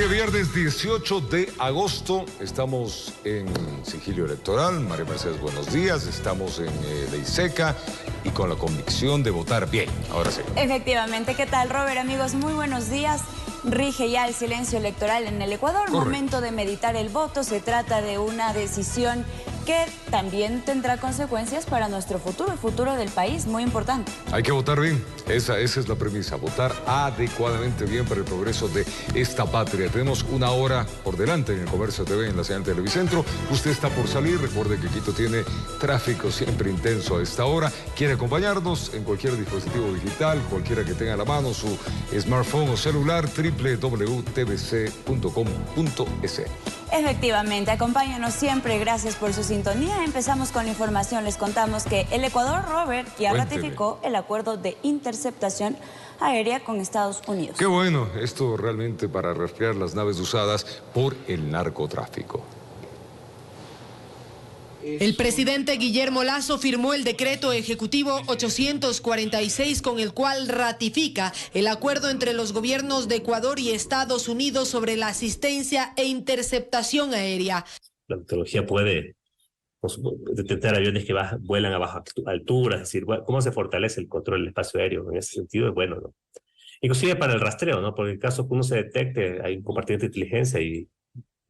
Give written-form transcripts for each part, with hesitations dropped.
día viernes 18 de agosto, estamos en sigilio electoral. María Mercedes, buenos días. Estamos en Ley Seca y con la convicción de votar bien. Ahora sí. Efectivamente. ¿Qué tal, Robert? Amigos, muy buenos días. Rige ya el silencio electoral en el Ecuador. Correcto. Momento de meditar el voto. Se trata de una decisión que también tendrá consecuencias para nuestro futuro, el futuro del país, muy importante. Hay que votar bien, esa es la premisa, votar adecuadamente bien para el progreso de esta patria. Tenemos una hora por delante en el Comercio TV, en la señal Televicentro. Usted está por salir, recuerde que Quito tiene tráfico siempre intenso a esta hora. Quiere acompañarnos en cualquier dispositivo digital, cualquiera que tenga a la mano su smartphone o celular, www.tvc.com.es. Efectivamente, acompáñanos siempre, gracias por su sintonía. Empezamos con la información, les contamos que el Ecuador, Robert, ya ratificó el acuerdo de interceptación aérea con Estados Unidos. Qué bueno, esto realmente para rastrear las naves usadas por el narcotráfico. El presidente Guillermo Lasso firmó el decreto ejecutivo 846 con el cual ratifica el acuerdo entre los gobiernos de Ecuador y Estados Unidos sobre la asistencia e interceptación aérea. La tecnología puede detectar aviones que vuelan a baja altura, es decir, cómo se fortalece el control del espacio aéreo. En ese sentido es bueno, ¿no? Inclusive para el rastreo, ¿no? Porque en el caso que uno se detecte, hay un compartimiento de inteligencia y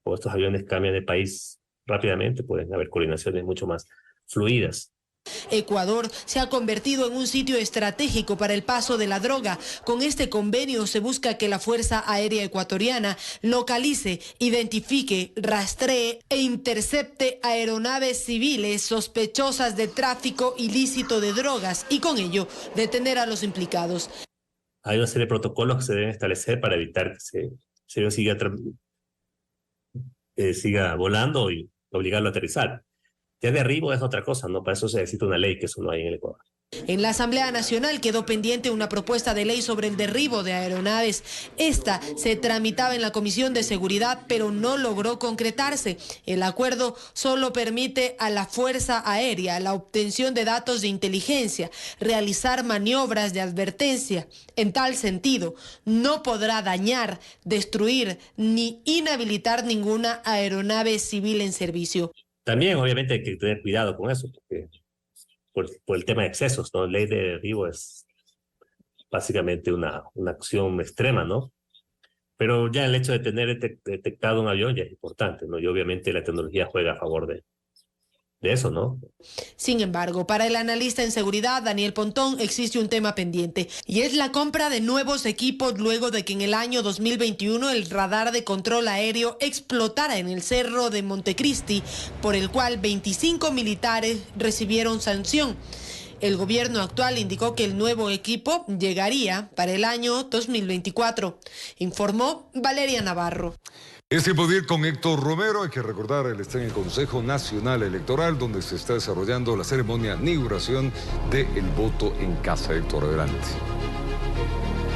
como estos aviones cambian de país rápidamente, pueden haber coordinaciones mucho más fluidas. Ecuador se ha convertido en un sitio estratégico para el paso de la droga. Con este convenio se busca que la Fuerza Aérea Ecuatoriana localice, identifique, rastree e intercepte aeronaves civiles sospechosas de tráfico ilícito de drogas y con ello detener a los implicados. Hay una serie de protocolos que se deben establecer para evitar que se siga volando y obligarlo a aterrizar. Ya derribo es otra cosa, ¿no? Para eso se necesita una ley, que eso no hay en el Ecuador. En la Asamblea Nacional quedó pendiente una propuesta de ley sobre el derribo de aeronaves. Esta se tramitaba en la Comisión de Seguridad, pero no logró concretarse. El acuerdo solo permite a la Fuerza Aérea la obtención de datos de inteligencia, realizar maniobras de advertencia. En tal sentido, no podrá dañar, destruir ni inhabilitar ninguna aeronave civil en servicio. También, obviamente, hay que tener cuidado con eso, porque por el tema de excesos, ¿no? Ley de derribo es básicamente una acción extrema, ¿no? Pero ya el hecho de tener detectado un avión ya es importante, ¿no? Y obviamente la tecnología juega a favor de eso, ¿no? Sin embargo, para el analista en seguridad, Daniel Pontón, existe un tema pendiente y es la compra de nuevos equipos luego de que en el año 2021 el radar de control aéreo explotara en el cerro de Montecristi, por el cual 25 militares recibieron sanción. El gobierno actual indicó que el nuevo equipo llegaría para el año 2024, informó Valeria Navarro. Es tiempo de ir con Héctor Romero. Hay que recordar, él está en el Consejo Nacional Electoral, donde se está desarrollando la ceremonia de inauguración del voto en casa. Héctor, adelante.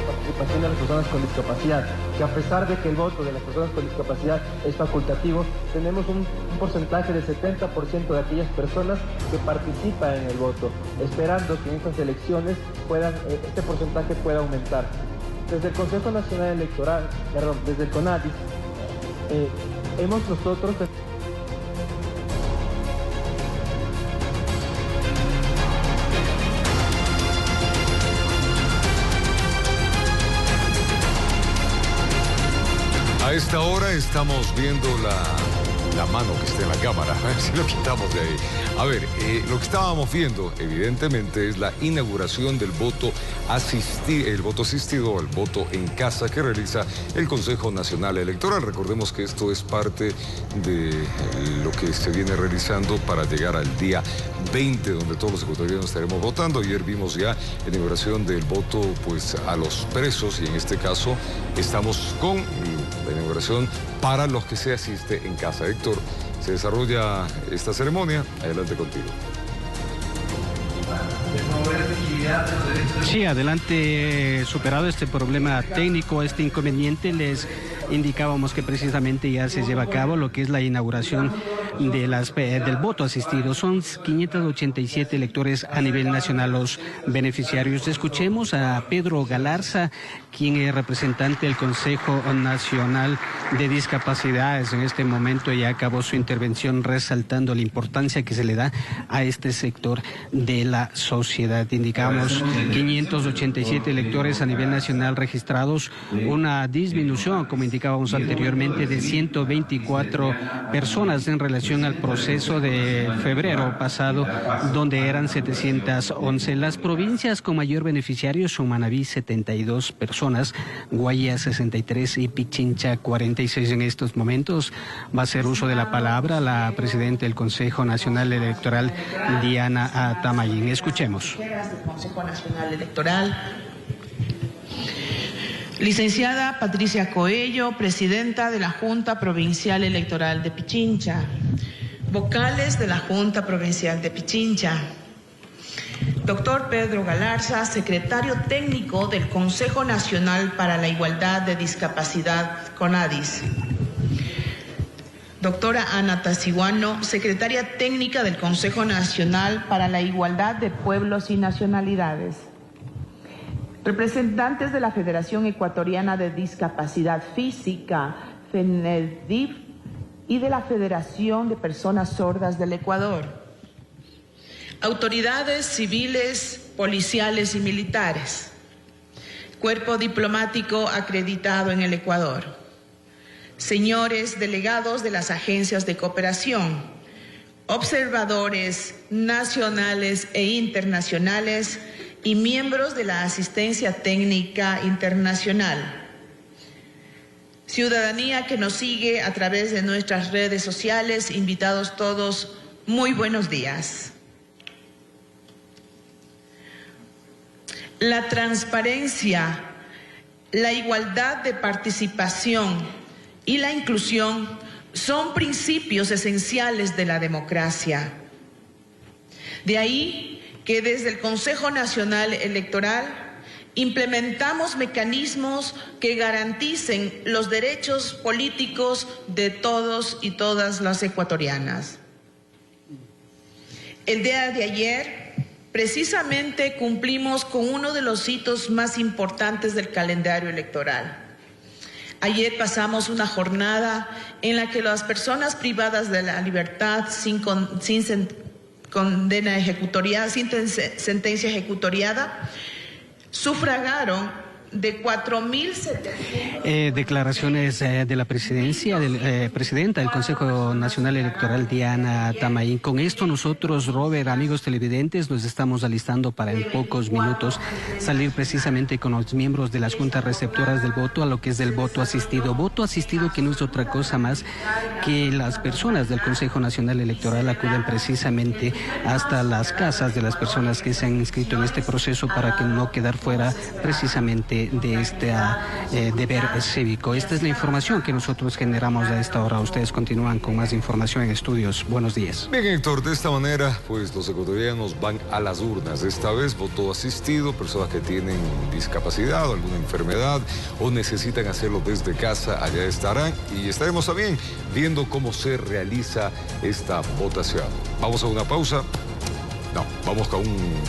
Participación de las personas con discapacidad, que a pesar de que el voto de las personas con discapacidad es facultativo, tenemos un porcentaje del 70% de aquellas personas que participan en el voto, esperando que en estas elecciones este porcentaje pueda aumentar. Desde el Consejo Nacional Electoral, desde el CONADIS, hemos nosotros... A esta hora estamos viendo la mano que está en la cámara, a ver si lo quitamos de ahí. A ver, lo que estábamos viendo, evidentemente, es la inauguración del voto asistido, el voto en casa que realiza el Consejo Nacional Electoral. Recordemos que esto es parte de lo que se viene realizando para llegar al día 20, donde todos los ecuatorianos estaremos votando. Ayer vimos ya la inauguración del voto pues, a los presos y en este caso estamos con la inauguración para los que se asiste en casa. Héctor, se desarrolla esta ceremonia. Adelante contigo. Sí, adelante, superado este problema técnico, este inconveniente, les indicábamos que precisamente ya se lleva a cabo lo que es la inauguración del voto asistido. Son 587 electores a nivel nacional los beneficiarios. Escuchemos a Pedro Galarza, quien es representante del Consejo Nacional de Discapacidades. En este momento ya acabó su intervención resaltando la importancia que se le da a este sector de la sociedad. Indicamos 587 electores a nivel nacional registrados, una disminución, como indicábamos anteriormente, de 124 personas en relación al proceso de febrero pasado, donde eran 711. Las provincias con mayor beneficiarios son Manabí, 72 personas, Guaya, 63 y Pichincha, 46. En estos momentos va a hacer uso de la palabra la presidenta del Consejo Nacional Electoral, Diana Tamayín. Escuchemos. Del Consejo Nacional Electoral. Licenciada Patricia Coello, presidenta de la Junta Provincial Electoral de Pichincha. Vocales de la Junta Provincial de Pichincha. Doctor Pedro Galarza, secretario técnico del Consejo Nacional para la Igualdad de Discapacidad, CONADIS. Doctora Ana Tasiguano, secretaria técnica del Consejo Nacional para la Igualdad de Pueblos y Nacionalidades. Representantes de la Federación Ecuatoriana de Discapacidad Física, FENEDIF, y de la Federación de Personas Sordas del Ecuador. Autoridades civiles, policiales y militares. Cuerpo diplomático acreditado en el Ecuador. Señores delegados de las agencias de cooperación, observadores nacionales e internacionales y miembros de la asistencia técnica internacional. Ciudadanía que nos sigue a través de nuestras redes sociales, invitados todos, muy buenos días. La transparencia, la igualdad de participación y la inclusión son principios esenciales de la democracia. De ahí que desde el Consejo Nacional Electoral implementamos mecanismos que garanticen los derechos políticos de todos y todas las ecuatorianas. El día de ayer, precisamente, cumplimos con uno de los hitos más importantes del calendario electoral. Ayer pasamos una jornada en la que las personas privadas de la libertad sin condena ejecutoriada, sin sentencia ejecutoriada, sufragaron de 4.700. Declaraciones de la presidencia, presidenta del Consejo Nacional Electoral, Diana Tamayín. Con esto nosotros, Robert, amigos televidentes, nos estamos alistando para en pocos minutos salir precisamente con los miembros de las juntas receptoras del voto a lo que es del voto asistido. Voto asistido que no es otra cosa más que las personas del Consejo Nacional Electoral acuden precisamente hasta las casas de las personas que se han inscrito en este proceso para que no quedar fuera precisamente de este deber cívico. Esta es la información que nosotros generamos a esta hora. Ustedes continúan con más información en estudios. Buenos días. Bien, Héctor, de esta manera, pues los ecuatorianos van a las urnas. Esta vez voto asistido, personas que tienen discapacidad o alguna enfermedad o necesitan hacerlo desde casa, allá estarán y estaremos también viendo cómo se realiza esta votación. Vamos a una pausa. No,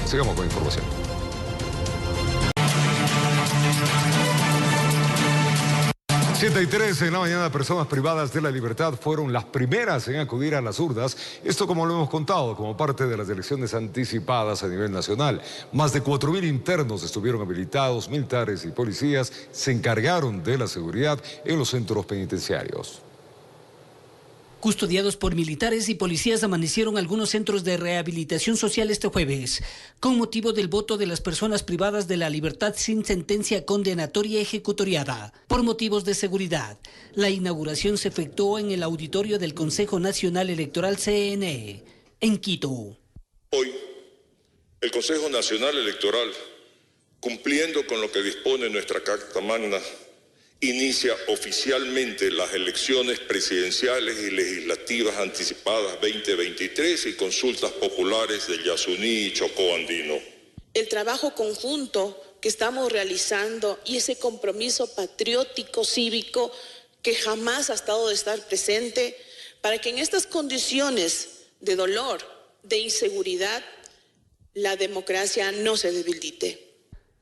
sigamos con información. 7:03 en la mañana, personas privadas de la libertad fueron las primeras en acudir a las urnas. Esto, como lo hemos contado, como parte de las elecciones anticipadas a nivel nacional. Más de 4.000 internos estuvieron habilitados, militares y policías se encargaron de la seguridad en los centros penitenciarios. Custodiados por militares y policías amanecieron algunos centros de rehabilitación social este jueves, con motivo del voto de las personas privadas de la libertad sin sentencia condenatoria ejecutoriada. Por motivos de seguridad, la inauguración se efectuó en el auditorio del Consejo Nacional Electoral CNE, en Quito. Hoy, el Consejo Nacional Electoral, cumpliendo con lo que dispone nuestra Carta Magna, inicia oficialmente las elecciones presidenciales y legislativas anticipadas 2023 y consultas populares del Yasuní y Chocó Andino. El trabajo conjunto que estamos realizando y ese compromiso patriótico cívico que jamás ha estado de estar presente para que en estas condiciones de dolor, de inseguridad, la democracia no se debilite.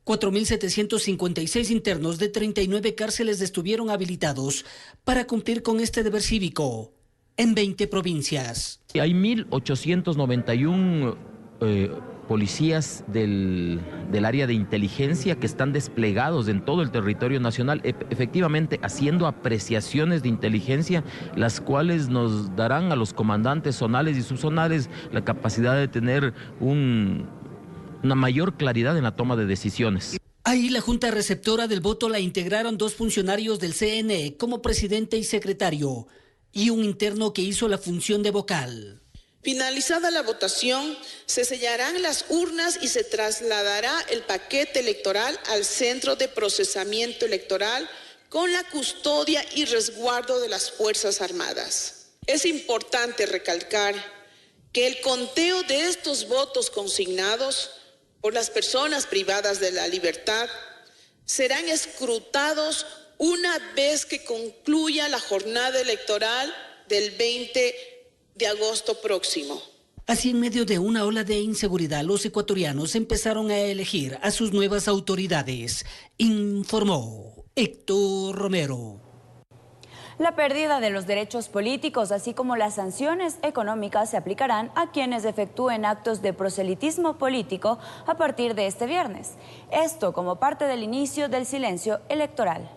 4.756 internos de 39 cárceles estuvieron habilitados para cumplir con este deber cívico en 20 provincias. Hay 1.891 policías del área de inteligencia que están desplegados en todo el territorio nacional, efectivamente haciendo apreciaciones de inteligencia, las cuales nos darán a los comandantes zonales y subzonales la capacidad de tener una mayor claridad en la toma de decisiones. Ahí la Junta Receptora del Voto la integraron 2 funcionarios del CNE como presidente y secretario, y un interno que hizo la función de vocal. Finalizada la votación, se sellarán las urnas y se trasladará el paquete electoral al centro de procesamiento electoral con la custodia y resguardo de las Fuerzas Armadas. Es importante recalcar que el conteo de estos votos consignados por las personas privadas de la libertad serán escrutados una vez que concluya la jornada electoral del 20 de agosto próximo. Así, en medio de una ola de inseguridad, los ecuatorianos empezaron a elegir a sus nuevas autoridades, informó Héctor Romero. La pérdida de los derechos políticos, así como las sanciones económicas, se aplicarán a quienes efectúen actos de proselitismo político a partir de este viernes. Esto como parte del inicio del silencio electoral.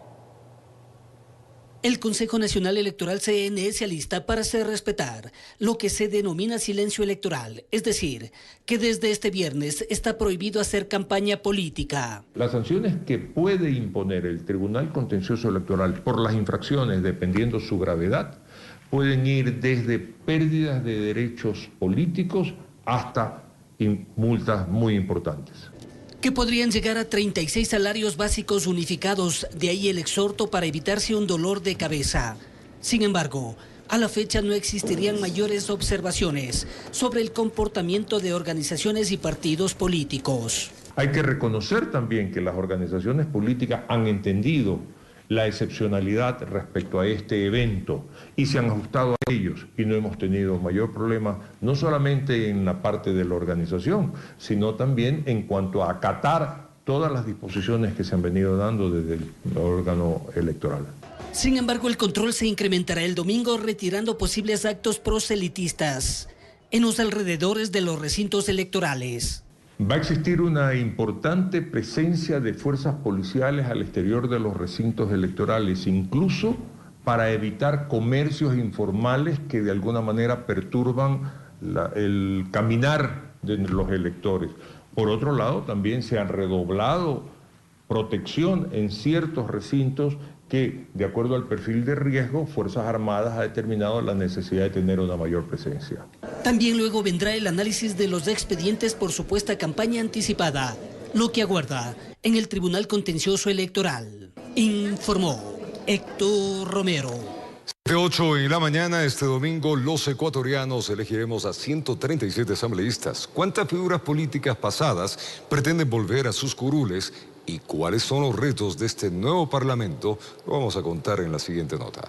El Consejo Nacional Electoral CNE se alista para hacer respetar lo que se denomina silencio electoral, es decir, que desde este viernes está prohibido hacer campaña política. Las sanciones que puede imponer el Tribunal Contencioso Electoral por las infracciones, dependiendo su gravedad, pueden ir desde pérdidas de derechos políticos hasta multas muy importantes, que podrían llegar a 36 salarios básicos unificados, de ahí el exhorto para evitarse un dolor de cabeza. Sin embargo, a la fecha no existirían mayores observaciones sobre el comportamiento de organizaciones y partidos políticos. Hay que reconocer también que las organizaciones políticas han entendido la excepcionalidad respecto a este evento y se han ajustado a ellos y no hemos tenido mayor problema, no solamente en la parte de la organización, sino también en cuanto a acatar todas las disposiciones que se han venido dando desde el órgano electoral. Sin embargo, el control se incrementará el domingo retirando posibles actos proselitistas en los alrededores de los recintos electorales. Va a existir una importante presencia de fuerzas policiales al exterior de los recintos electorales, incluso para evitar comercios informales que de alguna manera perturban el caminar de los electores. Por otro lado, también se ha redoblado protección en ciertos recintos que, de acuerdo al perfil de riesgo, Fuerzas Armadas ha determinado la necesidad de tener una mayor presencia. También luego vendrá el análisis de los expedientes por supuesta campaña anticipada, lo que aguarda en el Tribunal Contencioso Electoral, informó Héctor Romero. De 8 en la mañana, este domingo, los ecuatorianos elegiremos a 137 asambleístas. ¿Cuántas figuras políticas pasadas pretenden volver a sus curules? ¿Y cuáles son los retos de este nuevo parlamento? Lo vamos a contar en la siguiente nota.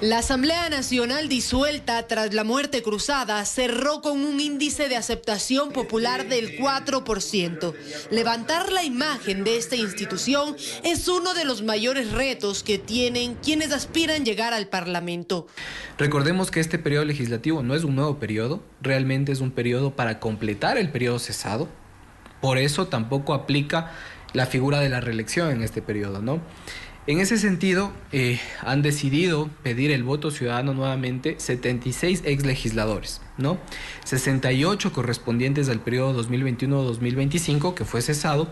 La Asamblea Nacional disuelta tras la muerte cruzada cerró con un índice de aceptación popular del 4%. Levantar la imagen de esta institución es uno de los mayores retos que tienen quienes aspiran llegar al Parlamento. Recordemos que este periodo legislativo no es un nuevo periodo, realmente es un periodo para completar el periodo cesado. Por eso tampoco aplica la figura de la reelección en este periodo, ¿no? En ese sentido, han decidido pedir el voto ciudadano nuevamente 76 exlegisladores, ¿no? 68 correspondientes al periodo 2021-2025, que fue cesado,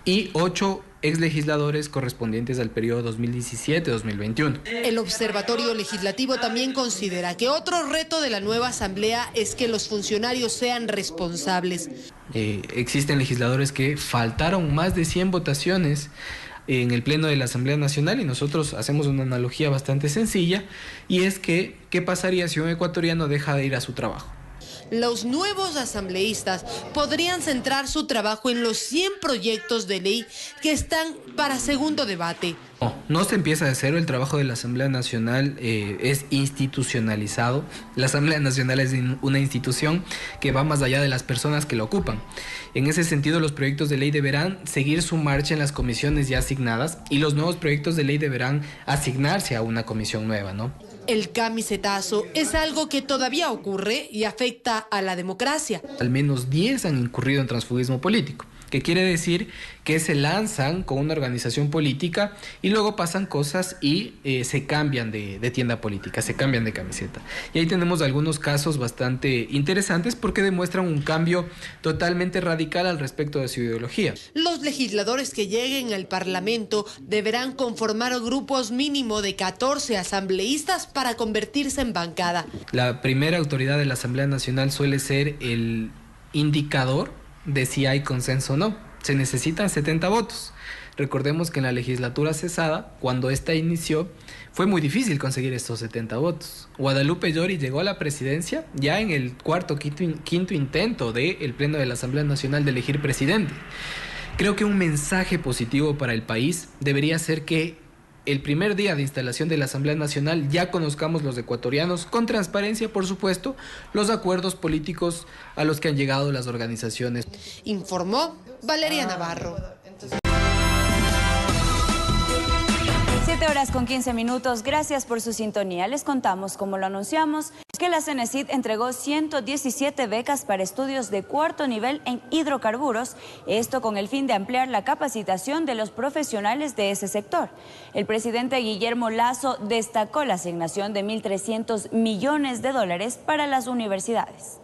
y 8 exlegisladores correspondientes al periodo 2017-2021. El Observatorio Legislativo también considera que otro reto de la nueva Asamblea es que los funcionarios sean responsables. Existen legisladores que faltaron más de 100 votaciones en el Pleno de la Asamblea Nacional y nosotros hacemos una analogía bastante sencilla y es que, ¿qué pasaría si un ecuatoriano deja de ir a su trabajo? Los nuevos asambleístas podrían centrar su trabajo en los 100 proyectos de ley que están para segundo debate. No se empieza de cero. El trabajo de la Asamblea Nacional es institucionalizado. La Asamblea Nacional es una institución que va más allá de las personas que la ocupan. En ese sentido, los proyectos de ley deberán seguir su marcha en las comisiones ya asignadas y los nuevos proyectos de ley deberán asignarse a una comisión nueva, ¿no? El camisetazo es algo que todavía ocurre y afecta a la democracia. Al menos 10 han incurrido en transfugismo político, que quiere decir que se lanzan con una organización política y luego pasan cosas y se cambian de tienda política, se cambian de camiseta. Y ahí tenemos algunos casos bastante interesantes porque demuestran un cambio totalmente radical al respecto de su ideología. Los legisladores que lleguen al Parlamento deberán conformar grupos mínimo de 14 asambleístas para convertirse en bancada. La primera autoridad de la Asamblea Nacional suele ser el indicador de si hay consenso o no. Se necesitan 70 votos. Recordemos que en la legislatura cesada, cuando esta inició, fue muy difícil conseguir estos 70 votos. Guadalupe Llori llegó a la presidencia ya en el quinto intento del Pleno de la Asamblea Nacional de elegir presidente. Creo que un mensaje positivo para el país debería ser que el primer día de instalación de la Asamblea Nacional ya conozcamos los ecuatorianos, con transparencia por supuesto, los acuerdos políticos a los que han llegado las organizaciones. Informó Valeria Navarro. 7:15. Gracias por su sintonía. Les contamos, como lo anunciamos, que la CENESID entregó 117 becas para estudios de cuarto nivel en hidrocarburos, esto con el fin de ampliar la capacitación de los profesionales de ese sector. El presidente Guillermo Lasso destacó la asignación de $1.300 millones para las universidades.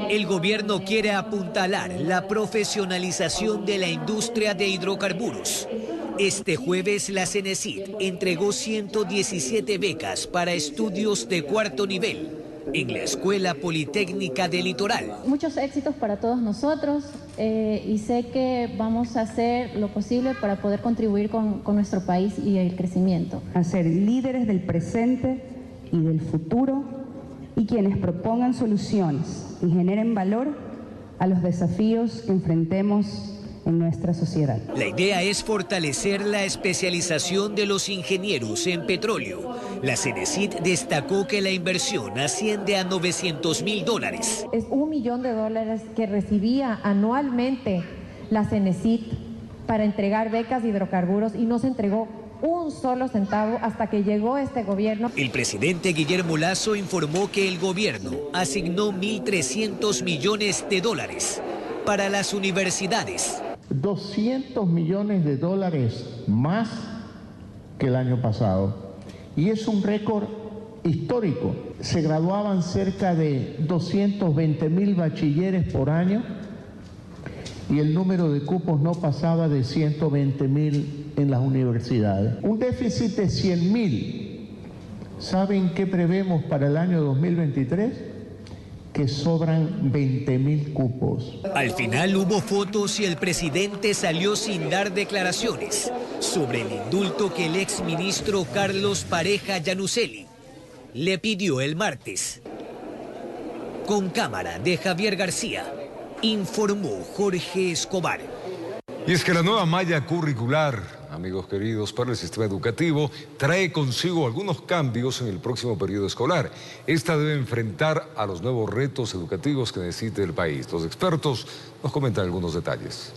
El gobierno quiere apuntalar la profesionalización de la industria de hidrocarburos. Este jueves la CENESID entregó 117 becas para estudios de cuarto nivel en la Escuela Politécnica del Litoral. Muchos éxitos para todos nosotros y sé que vamos a hacer lo posible para poder contribuir con nuestro país y el crecimiento. A ser líderes del presente y del futuro y quienes propongan soluciones y generen valor a los desafíos que enfrentemos en nuestra sociedad. La idea es fortalecer la especialización de los ingenieros en petróleo. La CENESID destacó que la inversión asciende a $900.000. Es $1 millón que recibía anualmente la CENESID para entregar becas de hidrocarburos y no se entregó un solo centavo hasta que llegó este gobierno. El presidente Guillermo Lasso informó que el gobierno asignó $1.300 millones para las universidades. $200 millones más que el año pasado. Y es un récord histórico. Se graduaban cerca de 220.000 bachilleres por año y el número de cupos no pasaba de 120.000 en las universidades. Un déficit de 100.000. ¿Saben qué prevemos para el año 2023? Que sobran 20.000 cupos. Al final hubo fotos y el presidente salió sin dar declaraciones sobre el indulto que el exministro Carlos Pareja Yanuseli le pidió el martes. Con cámara de Javier García, informó Jorge Escobar. Y es que la nueva malla curricular, amigos queridos, para el sistema educativo trae consigo algunos cambios en el próximo periodo escolar. Esta debe enfrentar a los nuevos retos educativos que necesite el país. Los expertos nos comentan algunos detalles.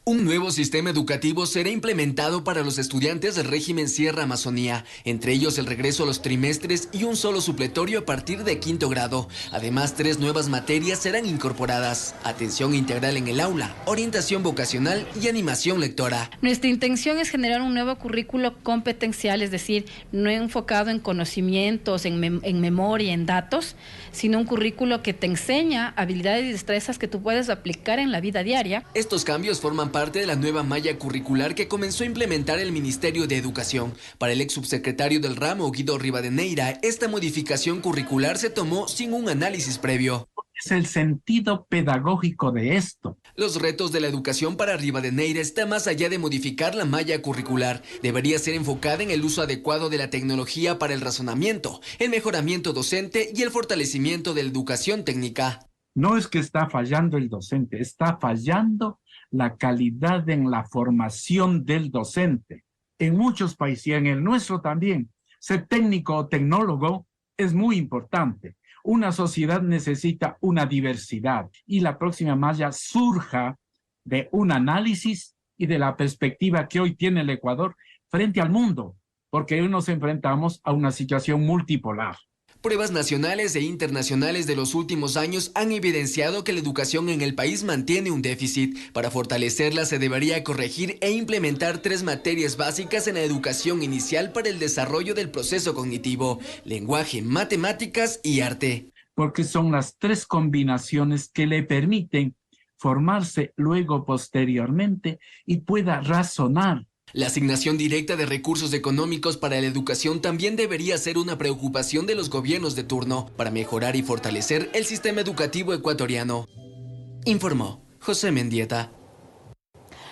Un nuevo sistema educativo será implementado para los estudiantes del régimen Sierra Amazonía, entre ellos el regreso a los trimestres y un solo supletorio a partir de quinto grado. Además, 3 nuevas materias serán incorporadas: atención integral en el aula, orientación vocacional y animación lectora. Nuestra intención es generar un nuevo currículo competencial, es decir, no enfocado en conocimientos, en memoria, en datos, sino un currículo que te enseña habilidades y destrezas que tú puedes aplicar en la vida diaria. Estos cambios forman parte de la nueva malla curricular que comenzó a implementar el Ministerio de Educación. Para el ex subsecretario del ramo, Guido Rivadeneira, esta modificación curricular se tomó sin un análisis previo. es el sentido pedagógico de esto. Los retos de la educación para Rivadeneira está más allá de modificar la malla curricular. Debería ser enfocada en el uso adecuado de la tecnología para el razonamiento, el mejoramiento docente y el fortalecimiento de la educación técnica. No es que está fallando el docente, está fallando la calidad en la formación del docente. En muchos países, y en el nuestro también, ser técnico o tecnólogo es muy importante. Una sociedad necesita una diversidad y la próxima malla surja de un análisis y de la perspectiva que hoy tiene el Ecuador frente al mundo, porque hoy nos enfrentamos a una situación multipolar. Pruebas nacionales e internacionales de los últimos años han evidenciado que la educación en el país mantiene un déficit. Para fortalecerla se debería corregir e implementar 3 materias básicas en la educación inicial para el desarrollo del proceso cognitivo: lenguaje, matemáticas y arte. Porque son las 3 combinaciones que le permiten formarse luego posteriormente y pueda razonar. La asignación directa de recursos económicos para la educación también debería ser una preocupación de los gobiernos de turno para mejorar y fortalecer el sistema educativo ecuatoriano. Informó José Mendieta.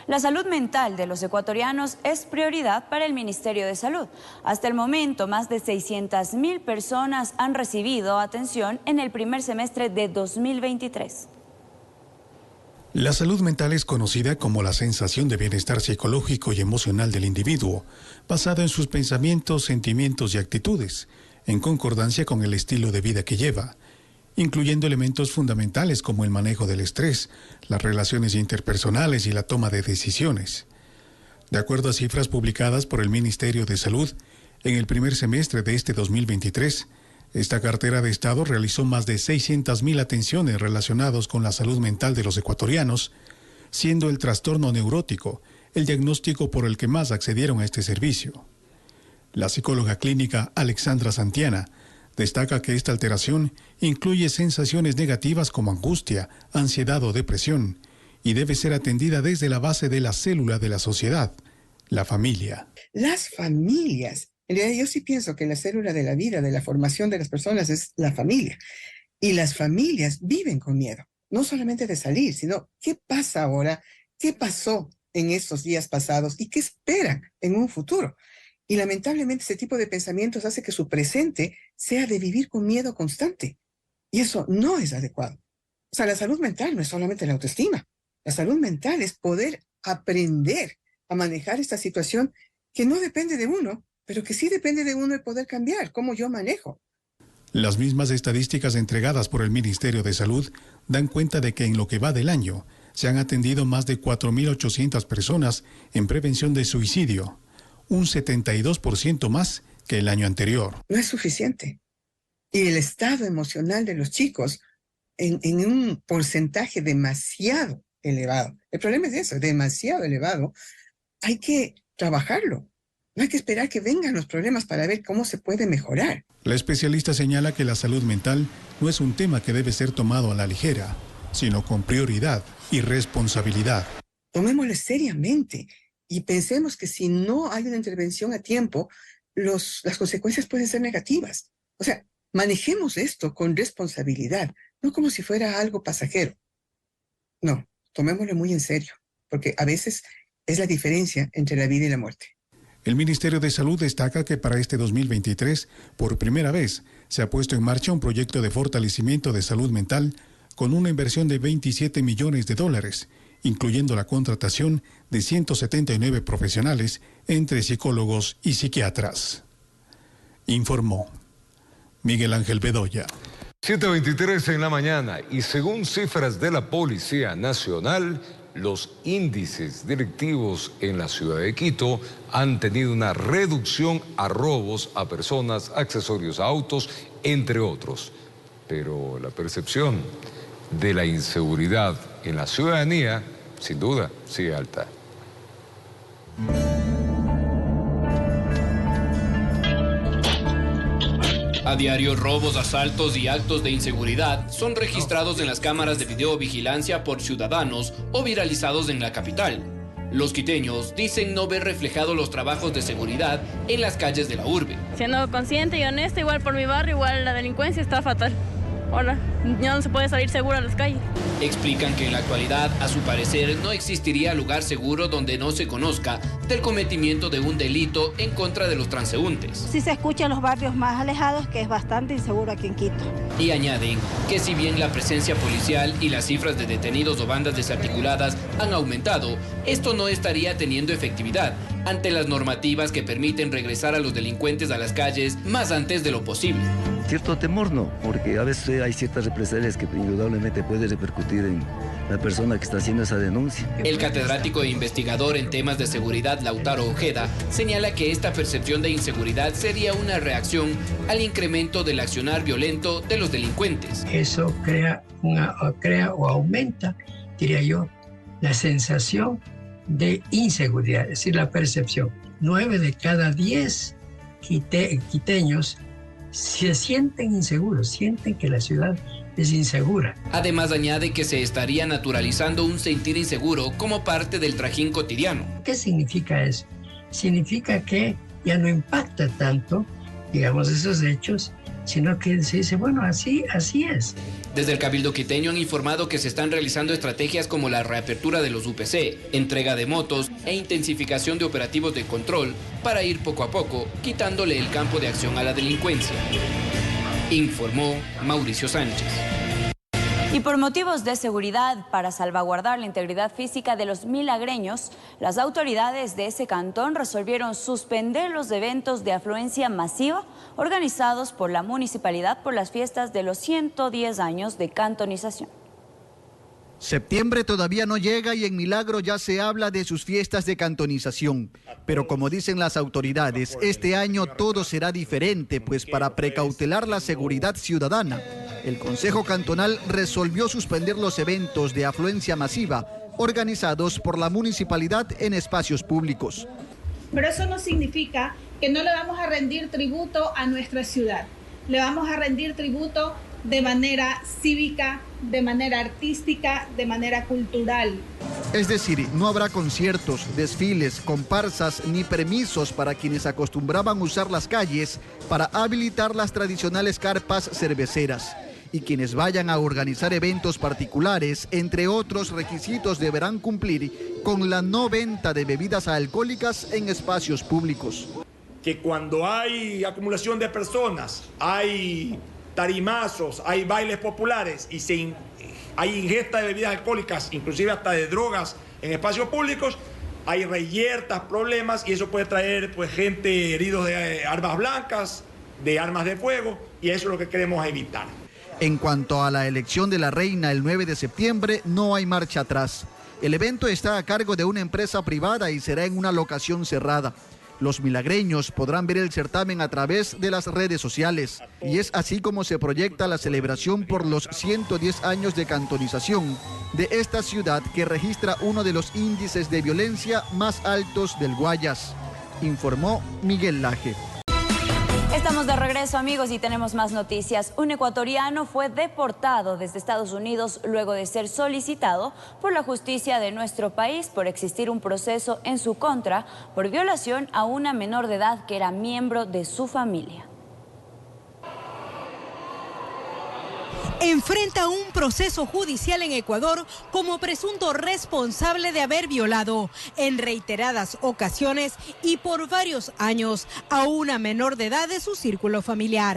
La salud mental de los ecuatorianos es prioridad para el Ministerio de Salud. Hasta el momento, más de 600.000 personas han recibido atención en el primer semestre de 2023. La salud mental es conocida como la sensación de bienestar psicológico y emocional del individuo, basada en sus pensamientos, sentimientos y actitudes, en concordancia con el estilo de vida que lleva, incluyendo elementos fundamentales como el manejo del estrés, las relaciones interpersonales y la toma de decisiones. De acuerdo a cifras publicadas por el Ministerio de Salud, en el primer semestre de este 2023, esta cartera de Estado realizó más de 600.000 atenciones relacionadas con la salud mental de los ecuatorianos, siendo el trastorno neurótico el diagnóstico por el que más accedieron a este servicio. La psicóloga clínica Alexandra Santiana destaca que esta alteración incluye sensaciones negativas como angustia, ansiedad o depresión, y debe ser atendida desde la base de la célula de la sociedad, la familia. Las familias. En realidad yo sí pienso que la célula de la vida, de la formación de las personas es la familia. Y las familias viven con miedo, no solamente de salir, sino qué pasa ahora, qué pasó en estos días pasados y qué esperan en un futuro. Y lamentablemente ese tipo de pensamientos hace que su presente sea de vivir con miedo constante. Y eso no es adecuado. O sea, la salud mental no es solamente la autoestima. La salud mental es poder aprender a manejar esta situación que no depende de uno, pero que sí depende de uno el poder cambiar cómo yo manejo. Las mismas estadísticas entregadas por el Ministerio de Salud dan cuenta de que en lo que va del año se han atendido más de 4.800 personas en prevención de suicidio, un 72% más que el año anterior. No es suficiente. Y el estado emocional de los chicos en un porcentaje demasiado elevado. El problema es eso, demasiado elevado. Hay que trabajarlo. No hay que esperar que vengan los problemas para ver cómo se puede mejorar. La especialista señala que la salud mental no es un tema que debe ser tomado a la ligera, sino con prioridad y responsabilidad. Tomémoslo seriamente y pensemos que si no hay una intervención a tiempo, las consecuencias pueden ser negativas. O sea, manejemos esto con responsabilidad, no como si fuera algo pasajero. No, tomémoslo muy en serio, porque a veces es la diferencia entre la vida y la muerte. El Ministerio de Salud destaca que para este 2023, por primera vez, se ha puesto en marcha un proyecto de fortalecimiento de salud mental con una inversión de $27 millones, incluyendo la contratación de 179 profesionales entre psicólogos y psiquiatras. Informó Miguel Ángel Bedoya. 7:23 en la mañana y según cifras de la Policía Nacional, los índices delictivos en la ciudad de Quito han tenido una reducción a robos a personas, accesorios a autos, entre otros. Pero la percepción de la inseguridad en la ciudadanía, sin duda, sigue alta. A diario, robos, asaltos y actos de inseguridad son registrados en las cámaras de videovigilancia por ciudadanos o viralizados en la capital. Los quiteños dicen no ver reflejados los trabajos de seguridad en las calles de la urbe. Siendo consciente y honesta, igual por mi barrio, igual la delincuencia está fatal. ahora ya no se puede salir seguro a las calles. Explican que en la actualidad, a su parecer, no existiría lugar seguro donde no se conozca del cometimiento de un delito en contra de los transeúntes. Sí se escucha en los barrios más alejados que es bastante inseguro aquí en Quito. Y añaden que si bien la presencia policial y las cifras de detenidos o bandas desarticuladas han aumentado, esto no estaría teniendo efectividad ante las normativas que permiten regresar a los delincuentes a las calles más antes de lo posible. Cierto temor no, porque a veces hay ciertas represalias que indudablemente puede repercutir en la persona que está haciendo esa denuncia. El catedrático e investigador en temas de seguridad Lautaro Ojeda señala que esta percepción de inseguridad sería una reacción al incremento del accionar violento de los delincuentes. Eso crea o aumenta, diría yo, la sensación de inseguridad, es decir, la percepción. 9 de cada 10 quiteños se sienten inseguros, sienten que la ciudad es insegura. Además añade que se estaría naturalizando un sentir inseguro como parte del trajín cotidiano. ¿Qué significa eso? Significa que ya no impacta tanto, digamos, esos hechos, sino que se dice, bueno, así es. Desde el Cabildo quiteño han informado que se están realizando estrategias como la reapertura de los UPC, entrega de motos e intensificación de operativos de control para ir poco a poco quitándole el campo de acción a la delincuencia. Informó Mauricio Sánchez. Y por motivos de seguridad, para salvaguardar la integridad física de los milagreños, las autoridades de ese cantón resolvieron suspender los eventos de afluencia masiva organizados por la municipalidad por las fiestas de los 110 años de cantonización. Septiembre todavía no llega y en Milagro ya se habla de sus fiestas de cantonización. Pero como dicen las autoridades, este año todo será diferente, pues para precautelar la seguridad ciudadana, el Consejo Cantonal resolvió suspender los eventos de afluencia masiva organizados por la municipalidad en espacios públicos. Pero eso no significa que no le vamos a rendir tributo a nuestra ciudad. Le vamos a rendir tributo de manera cívica, de manera artística, de manera cultural. Es decir, no habrá conciertos, desfiles, comparsas ni permisos para quienes acostumbraban usar las calles para habilitar las tradicionales carpas cerveceras. Y quienes vayan a organizar eventos particulares, entre otros requisitos, deberán cumplir con la no venta de bebidas alcohólicas en espacios públicos. Que cuando hay acumulación de personas, hay tarimazos, hay bailes populares y hay ingesta de bebidas alcohólicas, inclusive hasta de drogas en espacios públicos, hay reyertas, problemas, y eso puede traer pues gente heridos de armas blancas, de armas de fuego, y eso es lo que queremos evitar. En cuanto a la elección de la reina el 9 de septiembre, no hay marcha atrás. El evento está a cargo de una empresa privada y será en una locación cerrada. Los milagreños podrán ver el certamen a través de las redes sociales. Y es así como se proyecta la celebración por los 110 años de cantonización de esta ciudad que registra uno de los índices de violencia más altos del Guayas, informó Miguel Laje. Estamos de regreso, amigos, y tenemos más noticias. Un ecuatoriano fue deportado desde Estados Unidos luego de ser solicitado por la justicia de nuestro país por existir un proceso en su contra por violación a una menor de edad que era miembro de su familia. Enfrenta un proceso judicial en Ecuador como presunto responsable de haber violado en reiteradas ocasiones y por varios años a una menor de edad de su círculo familiar.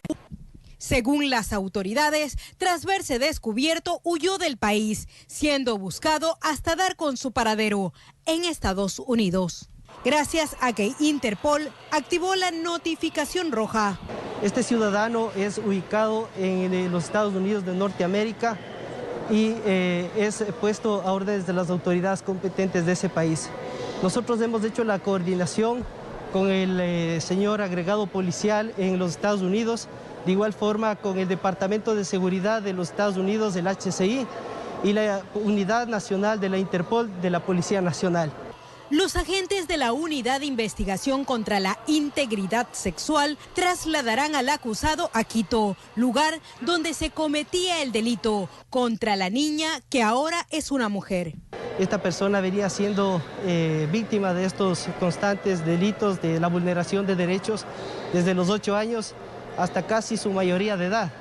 Según las autoridades, tras verse descubierto, huyó del país, siendo buscado hasta dar con su paradero en Estados Unidos. Gracias a que Interpol activó la notificación roja. Este ciudadano es ubicado en los Estados Unidos de Norteamérica y es puesto a órdenes de las autoridades competentes de ese país. Nosotros hemos hecho la coordinación con el señor agregado policial en los Estados Unidos, de igual forma con el Departamento de Seguridad de los Estados Unidos, el HCI, y la Unidad Nacional de la Interpol de la Policía Nacional. Los agentes de la Unidad de Investigación contra la Integridad Sexual trasladarán al acusado a Quito, lugar donde se cometía el delito contra la niña, que ahora es una mujer. Esta persona venía siendo víctima de estos constantes delitos de la vulneración de derechos desde los 8 años hasta casi su mayoría de edad.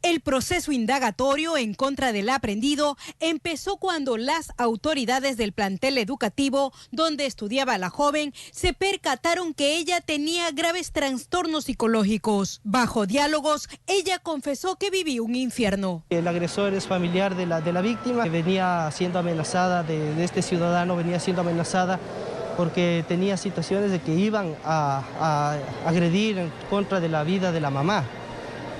El proceso indagatorio en contra del aprendido empezó cuando las autoridades del plantel educativo donde estudiaba la joven se percataron que ella tenía graves trastornos psicológicos. Bajo diálogos, ella confesó que vivía un infierno. El agresor es familiar de la víctima, que venía siendo amenazada, de este ciudadano venía siendo amenazada porque tenía situaciones de que iban a agredir en contra de la vida de la mamá.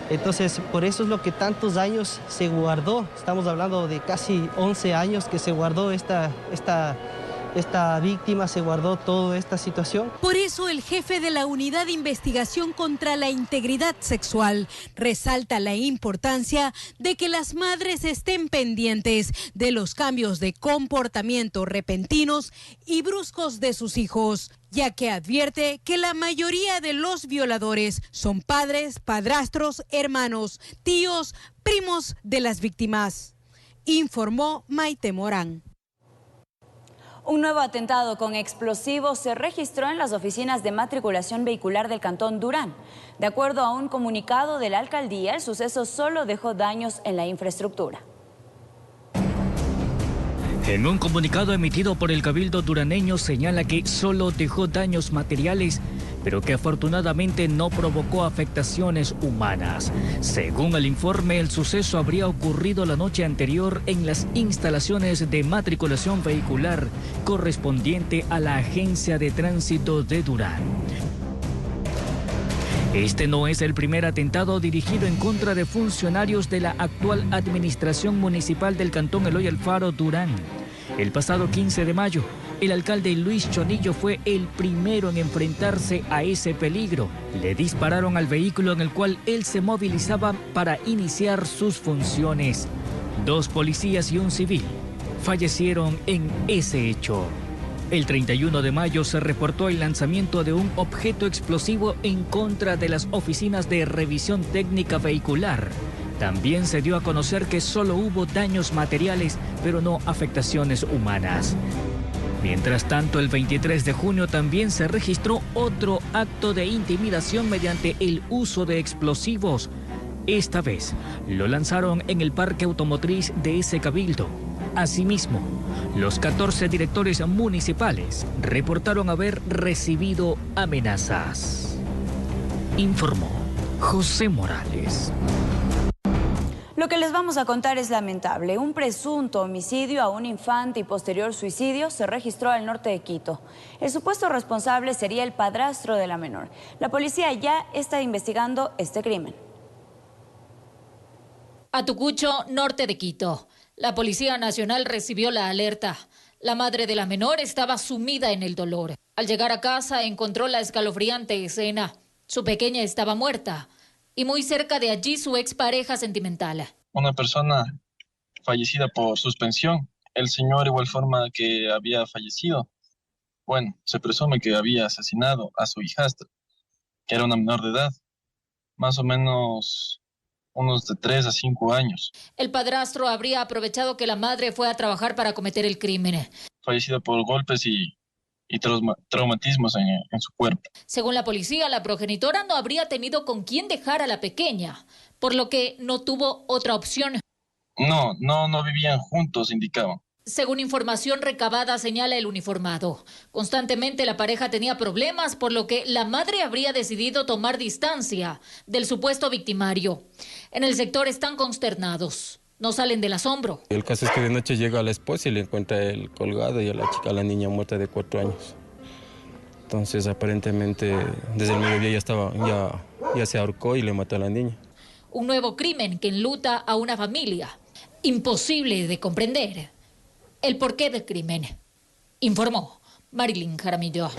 Entonces, por eso es lo que tantos años se guardó. Estamos hablando de casi 11 años que se guardó esta víctima, se guardó toda esta situación. Por eso el jefe de la Unidad de Investigación contra la Integridad Sexual resalta la importancia de que las madres estén pendientes de los cambios de comportamiento repentinos y bruscos de sus hijos, ya que advierte que la mayoría de los violadores son padres, padrastros, hermanos, tíos, primos de las víctimas. Informó Maite Morán. Un nuevo atentado con explosivos se registró en las oficinas de matriculación vehicular del Cantón Durán. De acuerdo a un comunicado de la alcaldía, el suceso solo dejó daños en la infraestructura. En un comunicado emitido por el Cabildo duraneño señala que solo dejó daños materiales, pero que afortunadamente no provocó afectaciones humanas. Según el informe, el suceso habría ocurrido la noche anterior en las instalaciones de matriculación vehicular correspondiente a la Agencia de Tránsito de Durán. Este no es el primer atentado dirigido en contra de funcionarios de la actual administración municipal del Cantón Eloy Alfaro Durán. El pasado 15 de mayo, el alcalde Luis Chonillo fue el primero en enfrentarse a ese peligro. Le dispararon al vehículo en el cual él se movilizaba para iniciar sus funciones. 2 policías y un civil fallecieron en ese hecho. El 31 de mayo se reportó el lanzamiento de un objeto explosivo en contra de las oficinas de revisión técnica vehicular. También se dio a conocer que solo hubo daños materiales, pero no afectaciones humanas. Mientras tanto, el 23 de junio también se registró otro acto de intimidación mediante el uso de explosivos. Esta vez lo lanzaron en el parque automotriz de ese cabildo. Asimismo, los 14 directores municipales reportaron haber recibido amenazas. Informó José Morales. Lo que les vamos a contar es lamentable. Un presunto homicidio a un infante y posterior suicidio se registró al norte de Quito. El supuesto responsable sería el padrastro de la menor. La policía ya está investigando este crimen. Atucucho, norte de Quito. La Policía Nacional recibió la alerta. La madre de la menor estaba sumida en el dolor. Al llegar a casa encontró la escalofriante escena. Su pequeña estaba muerta. Y muy cerca de allí su expareja sentimental. Una persona fallecida por suspensión. El señor igual forma que había fallecido. Bueno, se presume que había asesinado a su hijastra, que era una menor de edad. Más o menos unos de 3 a 5 años. El padrastro habría aprovechado que la madre fue a trabajar para cometer el crimen. Fallecida por golpes y traumatismos en su cuerpo. Según la policía, la progenitora no habría tenido con quién dejar a la pequeña, por lo que no tuvo otra opción. No vivían juntos, indicaban. Según información recabada, señala el uniformado. Constantemente la pareja tenía problemas, por lo que la madre habría decidido tomar distancia del supuesto victimario. En el sector están consternados. No salen del asombro. El caso es que de noche llega la esposa y le encuentra él colgado y a la niña muerta de 4 años. Entonces aparentemente desde el mediodía ya se ahorcó y le mató a la niña. Un nuevo crimen que enluta a una familia. Imposible de comprender el porqué del crimen, informó Marilyn Jaramillo.